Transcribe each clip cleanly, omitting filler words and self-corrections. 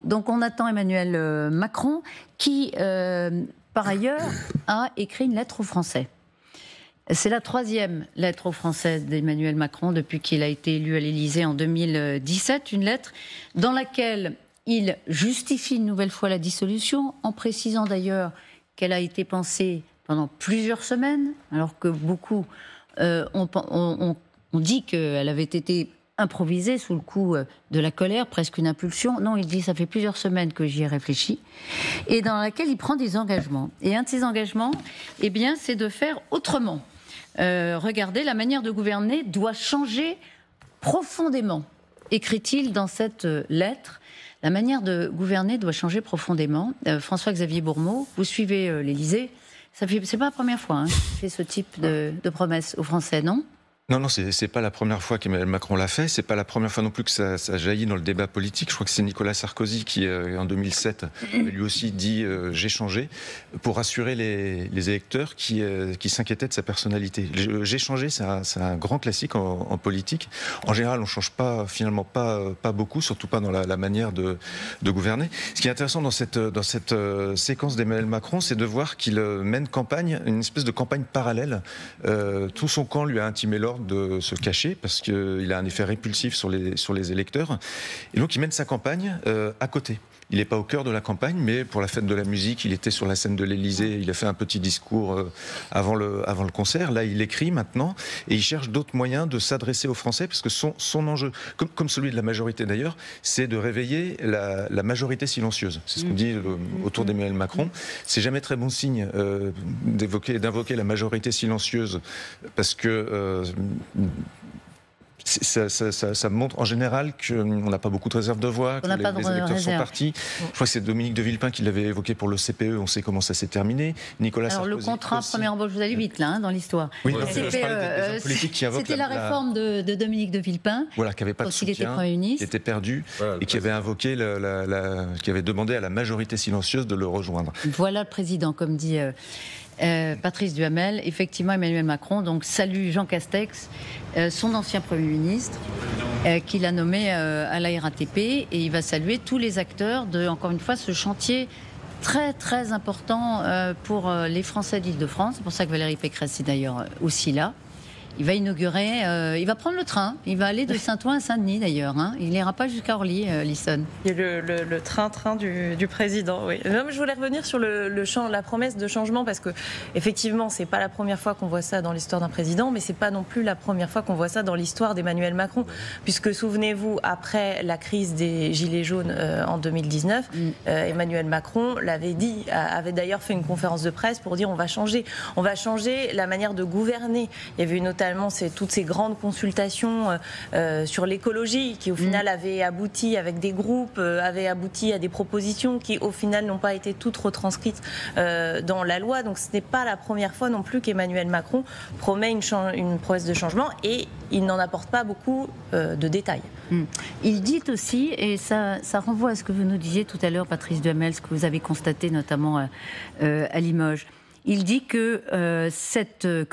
Donc on attend Emmanuel Macron qui, par ailleurs, a écrit une lettre aux Français. C'est la 3e lettre aux Français d'Emmanuel Macron depuis qu'il a été élu à l'Élysée en 2017. Une lettre dans laquelle il justifie une nouvelle fois la dissolution, en précisant d'ailleurs qu'elle a été pensée pendant plusieurs semaines, alors que beaucoup on dit qu'elle avait été improvisée sous le coup de la colère, presque une impulsion. Non, il dit ça fait plusieurs semaines que j'y ai réfléchi, et dans laquelle il prend des engagements. Et un de ces engagements, eh bien, c'est de faire autrement. Regardez, la manière de gouverner doit changer profondément, écrit-il dans cette lettre. La manière de gouverner doit changer profondément. François-Xavier Bourmeau, vous suivez l'Élysée, c'est pas la première fois qu'il fait ce type de promesses aux Français, non ? Non, c'est pas la première fois qu'Emmanuel Macron l'a fait. C'est pas la première fois non plus que ça jaillit dans le débat politique. Je crois que c'est Nicolas Sarkozy qui, en 2007, lui aussi dit j'ai changé, pour rassurer les électeurs qui s'inquiétaient de sa personnalité. J'ai changé, c'est un grand classique en politique. En général, on change finalement pas beaucoup, surtout pas dans la manière de gouverner. Ce qui est intéressant dans cette séquence d'Emmanuel Macron, c'est de voir qu'il mène campagne, une espèce de campagne parallèle. Tout son camp lui a intimé l'ordre de se cacher parce qu'il a un effet répulsif sur les électeurs, et donc il mène sa campagne à côté. Il n'est pas au cœur de la campagne, mais pour la fête de la musique, il était sur la scène de l'Élysée, il a fait un petit discours avant le concert. Là, il écrit maintenant, et il cherche d'autres moyens de s'adresser aux Français, parce que son enjeu, comme celui de la majorité d'ailleurs, c'est de réveiller la majorité silencieuse. C'est ce qu'on dit autour d'Emmanuel Macron. C'est jamais très bon signe d'invoquer la majorité silencieuse, parce que ça montre en général qu'on n'a pas beaucoup de réserve de voix, que les électeurs sont partis. Je crois que c'est Dominique de Villepin qui l'avait évoqué pour le CPE, on sait comment ça s'est terminé. Nicolas Sarkozy. Alors le contrat première embauche, vous allez vite là, dans l'histoire. Oui, c'était la réforme de Dominique de Villepin, voilà, qui n'avait pas de soutien, qui était perdu, et qui avait invoqué, qui avait demandé à la majorité silencieuse de le rejoindre. Voilà le président, comme dit Patrice Duhamel. Effectivement, Emmanuel Macron donc salue Jean Castex, son ancien Premier ministre, qu'il a nommé à la RATP, et il va saluer tous les acteurs de, encore une fois, ce chantier très très important pour les Français d'Île-de-France. C'est pour ça que Valérie Pécresse est d'ailleurs aussi là. Il va inaugurer, il va prendre le train, il va aller de Saint-Ouen à Saint-Denis d'ailleurs, il n'ira pas jusqu'à Orly, Lissonne. Il y a le train du président, oui. Non, mais je voulais revenir sur la promesse de changement, parce que effectivement, c'est pas la première fois qu'on voit ça dans l'histoire d'un président, mais c'est pas non plus la première fois qu'on voit ça dans l'histoire d'Emmanuel Macron, puisque souvenez-vous, après la crise des Gilets jaunes en 2019, Emmanuel Macron l'avait dit, avait d'ailleurs fait une conférence de presse pour dire on va changer la manière de gouverner. Il y avait notamment toutes ces grandes consultations sur l'écologie qui au final avaient abouti avec des groupes, avaient abouti à des propositions qui au final n'ont pas été toutes retranscrites dans la loi. Donc ce n'est pas la première fois non plus qu'Emmanuel Macron promet une promesse de changement, et il n'en apporte pas beaucoup de détails. Il dit aussi, et ça renvoie à ce que vous nous disiez tout à l'heure, Patrice Duhamel, ce que vous avez constaté notamment à Limoges. Il dit que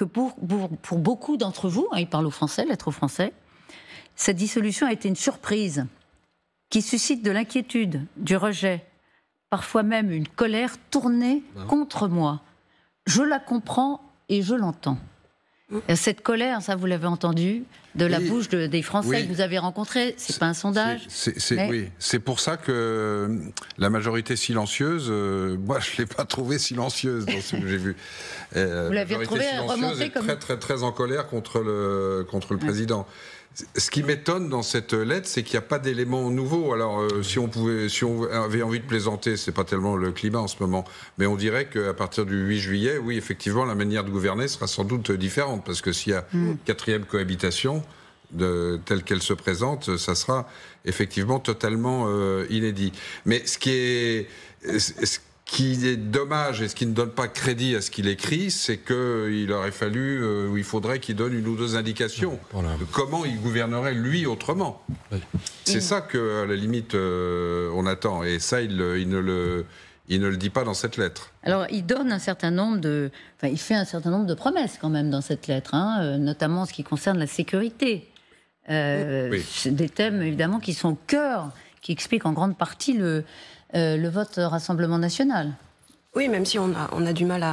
pour beaucoup d'entre vous, il parle aux Français, lettre aux Français, cette dissolution a été une surprise qui suscite de l'inquiétude, du rejet, parfois même une colère tournée contre moi. Je la comprends et je l'entends. Cette colère, ça vous l'avez entendu, de la bouche des Français que vous avez rencontrés, c'est pas un sondage. Oui, c'est pour ça que la majorité silencieuse, moi je l'ai pas trouvée silencieuse dans ce que j'ai vu. Vous l'avez retrouvée remontée comme très très très en colère contre le président. Ce qui m'étonne dans cette lettre, c'est qu'il n'y a pas d'éléments nouveaux. Alors, si on avait envie de plaisanter, c'est pas tellement le climat en ce moment, mais on dirait qu'à partir du 8 juillet, oui, effectivement, la manière de gouverner sera sans doute différente, parce que s'il y a quatrième cohabitation telle qu'elle se présente, ça sera effectivement totalement inédit. Mais ce qui est dommage et ce qui ne donne pas crédit à ce qu'il écrit, c'est qu'il aurait fallu, il faudrait qu'il donne une ou deux indications de comment il gouvernerait lui autrement. Oui. C'est ça qu'à la limite on attend, et ça il ne le dit pas dans cette lettre. Alors il donne il fait un certain nombre de promesses quand même dans cette lettre, notamment en ce qui concerne la sécurité. Des thèmes évidemment qui sont au cœur qui explique en grande partie le vote Rassemblement national. Oui, même si on a du mal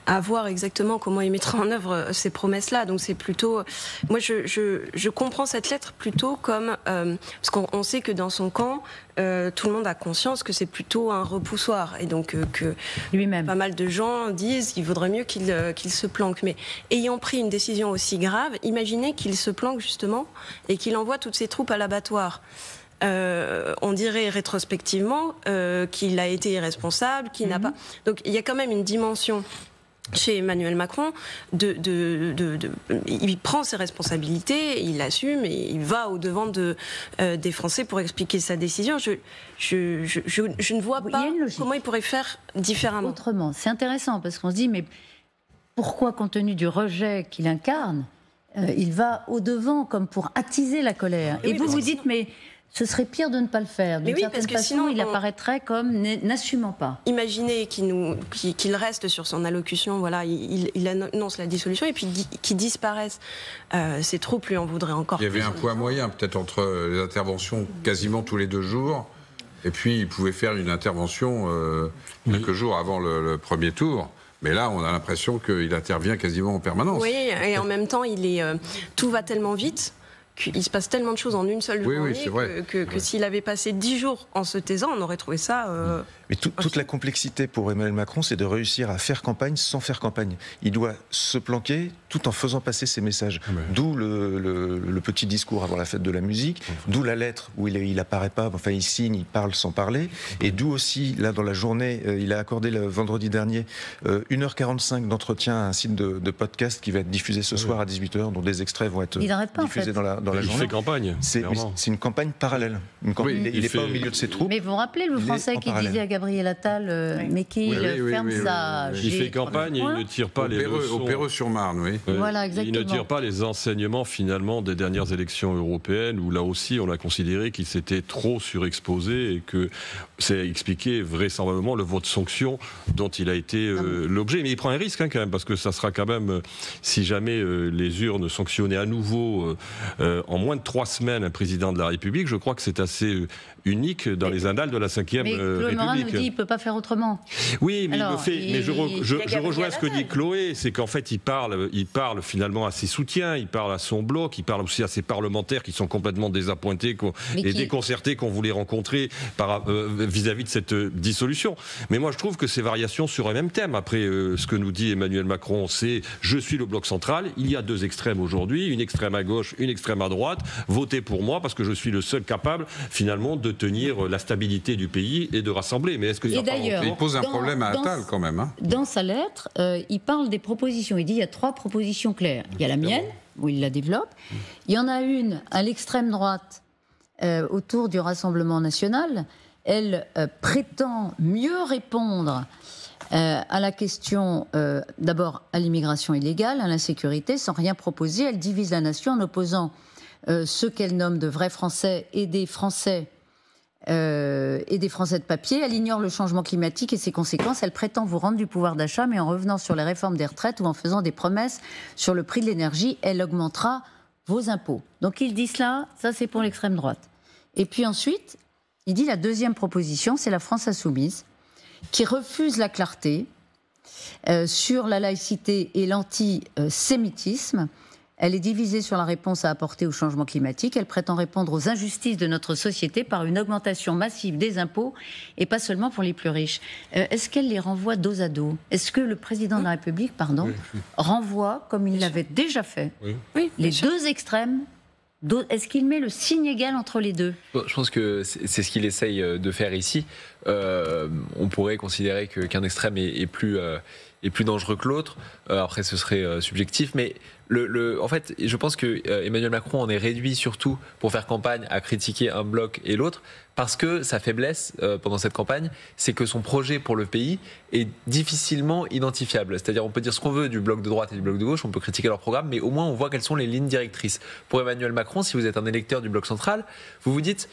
à voir exactement comment il mettra en œuvre ces promesses-là. Donc c'est plutôt... Moi, je comprends cette lettre plutôt comme... parce qu'on sait que dans son camp, tout le monde a conscience que c'est plutôt un repoussoir. Et donc que lui-même, pas mal de gens disent qu'il vaudrait mieux qu'il se planque. Mais ayant pris une décision aussi grave, imaginez qu'il se planque justement et qu'il envoie toutes ses troupes à l'abattoir. On dirait rétrospectivement qu'il a été irresponsable, qu'il n'a pas... Donc il y a quand même une dimension chez Emmanuel Macron il prend ses responsabilités, il l'assume et il va au-devant des Français pour expliquer sa décision. Je ne vois pas comment il pourrait faire différemment. Autrement, c'est intéressant parce qu'on se dit, mais pourquoi, compte tenu du rejet qu'il incarne, il va au-devant comme pour attiser la colère. Et vous dites, mais... ce serait pire de ne pas le faire. D'une certaine façon, sinon, il apparaîtrait comme n'assumant pas. Imaginez qu'il reste sur son allocution, voilà, il annonce la dissolution et puis qu'il disparaisse. Ses troupes lui en voudraient encore plus. Il y avait un poids moyen peut-être entre les interventions quasiment tous les 2 jours et puis il pouvait faire une intervention quelques jours avant le premier tour. Mais là, on a l'impression qu'il intervient quasiment en permanence. Oui, et en même temps, tout va tellement vite. Il se passe tellement de choses en une seule journée que s'il avait passé 10 jours en se taisant, on aurait trouvé ça... Mais toute la complexité pour Emmanuel Macron, c'est de réussir à faire campagne sans faire campagne. Il doit se planquer tout en faisant passer ses messages. D'où le petit discours avant la fête de la musique, d'où la lettre où il apparaît pas, enfin il signe, il parle sans parler, et d'où aussi, là dans la journée, il a accordé le vendredi dernier 1h45 d'entretien à un site de podcast qui va être diffusé ce soir à 18h, dont des extraits vont être diffusés dans la journée. Il fait campagne. C'est une campagne parallèle. Il n'est pas au milieu de ses troupes. Mais vous vous rappelez le Français qui disait à Gabriel Attal, mais qu'il ferme sa... Il fait campagne et il ne tire pas les leçons. Au Perreux-sur-Marne, oui. Voilà, exactement. Il ne tire pas les enseignements finalement des dernières élections européennes où là aussi on a considéré qu'il s'était trop surexposé et que c'est expliqué vraisemblablement le vote sanction dont il a été l'objet. Mais il prend un risque quand même parce que ça sera quand même, si jamais les urnes sanctionnaient à nouveau en moins de 3 semaines un président de la République, je crois que c'est assez unique dans les annales de la Ve République. Claude Morin nous dit qu'il ne peut pas faire autrement. Oui, mais il le fait. Mais je rejoins ce que dit Chloé, c'est qu'en fait il parle finalement à ses soutiens, il parle à son bloc, il parle aussi à ses parlementaires qui sont complètement désappointés et déconcertés qu'on voulait rencontrer vis-à-vis de cette dissolution. Mais moi je trouve que ces variations sur un même thème, après ce que nous dit Emmanuel Macron, c'est « je suis le bloc central, il y a 2 extrêmes aujourd'hui, une extrême à gauche, une extrême à droite, votez pour moi parce que je suis le seul capable finalement de tenir la stabilité du pays et de rassembler. » Mais est-ce que il pose un problème à Attal quand même. Dans sa lettre, il parle des propositions. Il dit il y a 3 propositions claires. Il y a la mienne, où il la développe. Il y en a une à l'extrême droite, autour du Rassemblement national. Elle prétend mieux répondre à la question, d'abord à l'immigration illégale, à l'insécurité, sans rien proposer. Elle divise la nation en opposant ceux qu'elle nomme de vrais Français et des Français de papier. Elle ignore le changement climatique et ses conséquences. Elle prétend vous rendre du pouvoir d'achat, mais en revenant sur les réformes des retraites ou en faisant des promesses sur le prix de l'énergie, elle augmentera vos impôts. Donc il dit cela, ça c'est pour l'extrême droite. Et puis ensuite, il dit la deuxième proposition, c'est la France insoumise, qui refuse la clarté sur la laïcité et l'antisémitisme. Elle est divisée sur la réponse à apporter au changement climatique. Elle prétend répondre aux injustices de notre société par une augmentation massive des impôts et pas seulement pour les plus riches. Est-ce qu'elle les renvoie dos à dos ? Est-ce que le président de la République, renvoie, comme il l'avait déjà fait, les 2 extrêmes ? Est-ce qu'il met le signe égal entre les 2 ? Je pense que c'est ce qu'il essaye de faire ici. On pourrait considérer qu'un extrême est plus dangereux que l'autre. Après, ce serait subjectif. Mais en fait, je pense que Emmanuel Macron en est réduit surtout pour faire campagne à critiquer un bloc et l'autre, parce que sa faiblesse pendant cette campagne, c'est que son projet pour le pays est difficilement identifiable. C'est-à-dire, on peut dire ce qu'on veut du bloc de droite et du bloc de gauche, on peut critiquer leur programme, mais au moins on voit quelles sont les lignes directrices. Pour Emmanuel Macron, si vous êtes un électeur du bloc central, vous vous dites...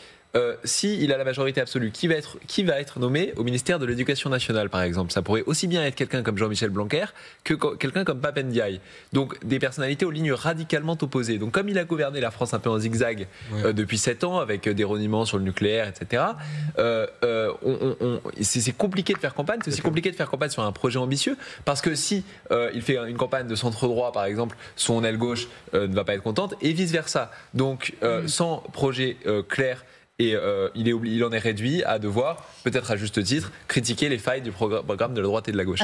s'il a la majorité absolue, qui va être nommé au ministère de l'Éducation nationale, par exemple? Ça pourrait aussi bien être quelqu'un comme Jean-Michel Blanquer que quelqu'un comme Pape Ndiaye. Donc des personnalités aux lignes radicalement opposées. Donc comme il a gouverné la France un peu en zigzag depuis 7 ans, avec des reniements sur le nucléaire, etc., c'est compliqué de faire campagne. C'est aussi compliqué de faire campagne sur un projet ambitieux, parce que si il fait une campagne de centre-droit, par exemple, son aile gauche ne va pas être contente, et vice-versa. Donc sans projet clair, et il en est réduit à devoir, peut-être à juste titre, critiquer les failles du programme de la droite et de la gauche.